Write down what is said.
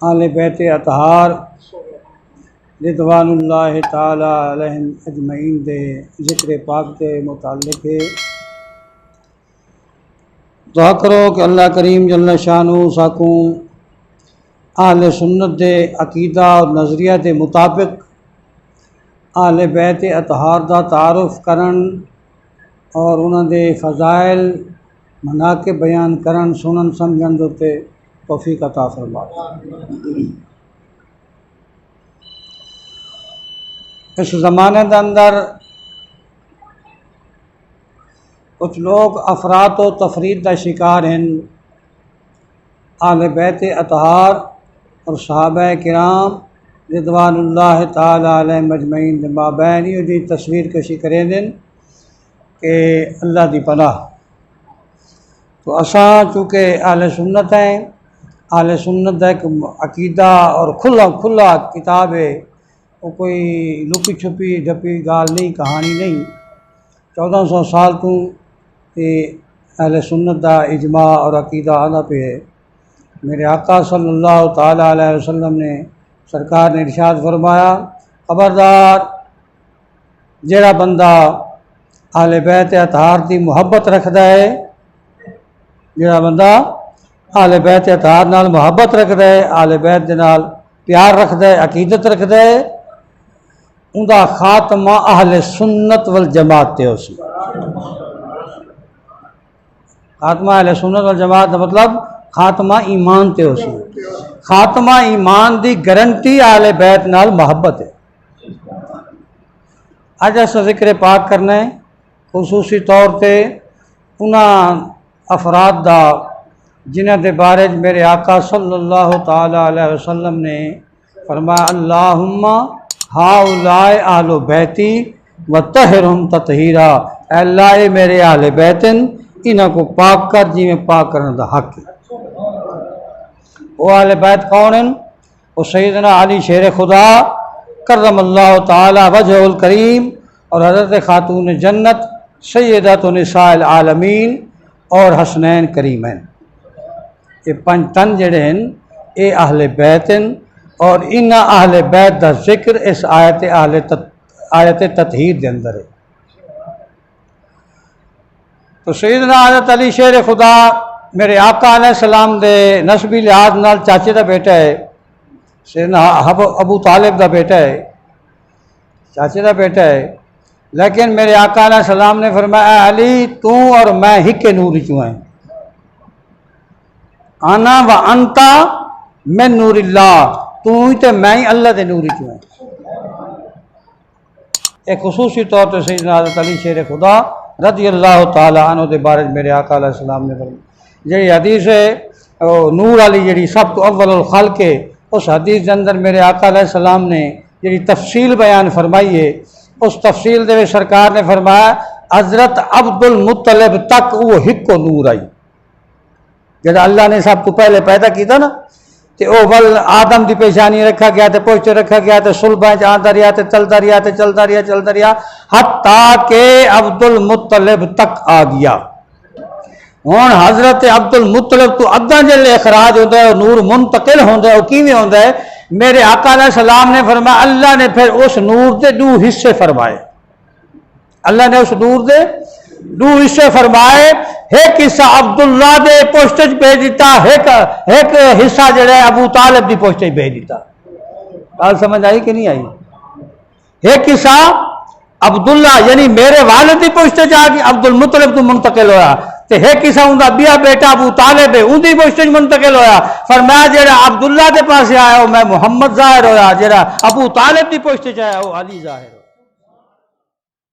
आले बैत अतहार रिदवानुल्लाह ताला अलैहिम अजमईन दे जिक्र पाक के मुतालिक है। दुआ करो कि अल्लाह करीम जल्ल शानु साकू आले सुन्नत दे अकीदा और नज़रिया के मुताबिक आले बैत अतहार का तारुफ करन और उन्होंने फ़ज़ाइल मनाके बयान करन सुनन समझन दे तौफीक अता फरमाए। इस ज़माने के अंदर कुछ लोग अफरात व तफरीद का शिकार हैं। आले बैत अतहार और सहाबा किराम रिदवानुल्लाह ताला अलैहिम अजमईन माबैन की तस्वीर कशी करें दिन कि अल्लाह की पनाह। तो असा चूँकि आले सुन्नत हैं, आले सुन्नत का एक अकीदा और खुला किताब है, वो कोई लुकी छुपी ढपी गाल नहीं, कहानी नहीं। 1400 साल तू ये अहले सुन्नत का इजमा और अकीदा आना पे है। मेरे आका सल्लल्लाहु ताला अलैहि वसल्लम ने सरकार ने इरशाद फरमाया, खबरदार जेड़ा बंदा आले बैत अतहार की मुहब्बत रखता है, जेड़ा बंदा आले बैत अतहार नाल मुहब्बत रखता है, आले बैत दे नाल प्यार रखता है, अकीदत रखता है, उनका खात्मा अहले सुन्नत वल जमात ते उसी। खात्मा अहले सुन्नत वल जमात मतलब खात्मा ईमान ते उसी। खात्मा ईमान की गारंटी अहले बैत नाल मुहब्बत है। अज अस जिक्र पाक करना है खुसूसी तौर पर उन्होंने अफराद का जिन्हों के बारे मेरे आका सल्लल्लाहु ताला अलैहि वसल्लम ने फरमाया, अल्लाहुम्मा हाउलाए आलो बैती व तहरुम ततहीरा। अल्लाह ये मेरे आले बैतन, इन्हों को पाक कर जिमें पाक करने का हक है। वो आले बैत कौन हैं? वो सैयदना अली शेर खुदा करमल्लाहु ताला वजहुल करीम और हज़रत खातून जन्नत सैयदतुन निसाइल आलमीन और हसनैन करीमैन। ये पंज तन जड़े हैं ये अहले बैत हैं और इन अहले बैत का जिक्र इस आयत ततहीर के अंदर है। तो सैयदना हज़रत अली शेर खुदा मेरे आका अलैहिस्सलाम दे नस्बी लिहाज नाल चाचे का बेटा है, सैयदना अबू तालिब का बेटा है, चाचे का बेटा है। लेकिन मेरे आका अलैहिस्सलाम ने फरमाया, अली तू और मैं हिक्के नूर चू हैं, आना व अंता मैं नूरिल्लाह, तू ही तो मैं ही अल्लाह के नूर चू हैं। एक खुसूसी तौर पर सैयदना हज़रत अली शेर खुदा रज़ी अल्लाह ताला अन्हु के बारे में मेरे आका अलैहिस्सलाम ने फरमाया, जी हदीस है नूर वाली जी सब तो अव्वल खल्क है, उस हदीस के अंदर मेरे आका अलैहिस्सलाम ने जी तफसील बयान फरमाई है। उस तफसील दे सरकार ने फरमाया, हज़रत अब्दुल मुत्तलिब तक वो हिक्को नूर आई। जब अल्लाह ने सब तो पहले पैदा किया ना, तो वह वल आदम की पेशानी रखा गया, तो पोस्टर रखा गया, तो सुलभा आता रहा, तो चलता रहा हत्ता के अब्दुल मुत्तलिब तक आ गया। हुण हज़रत अब्दुल मुत्तलिब तो अद्धा जल्ले अखराज होता है, नूर मुंतकिल होता है, किवें होता है? मेरे आका अलैहिस्सलाम ने फरमाया, अल्लाह ने फिर उस नूर के 2 हिस्से फरमाए। अल्लाह ने उस नूर के 2 हिस्से फरमाए। एक हिस्सा अब्दुल्ला दे पोस्ट भेज दिता, एक हिस्सा जो है अबू तालिब की पोस्ट भेज दिता। बात समझ आई कि नहीं आई? एक हिस्सा अब्दुल्ला यानी मेरे वालिद की पोस्ट जाके अब्दुल मुत्तलिब तो मुंतकिल होया, तो एक हिस्सा उनका बिया बेटा अबू तालिब है उनकी पोस्ट मुंतकिल होया। फरमाया जेड़ा अब्दुल्ला के पास आया वो मैं मुहम्मद जाहिर होया, जेड़ा अबू तालिब की पोस्ट आया वो अली जाहिर।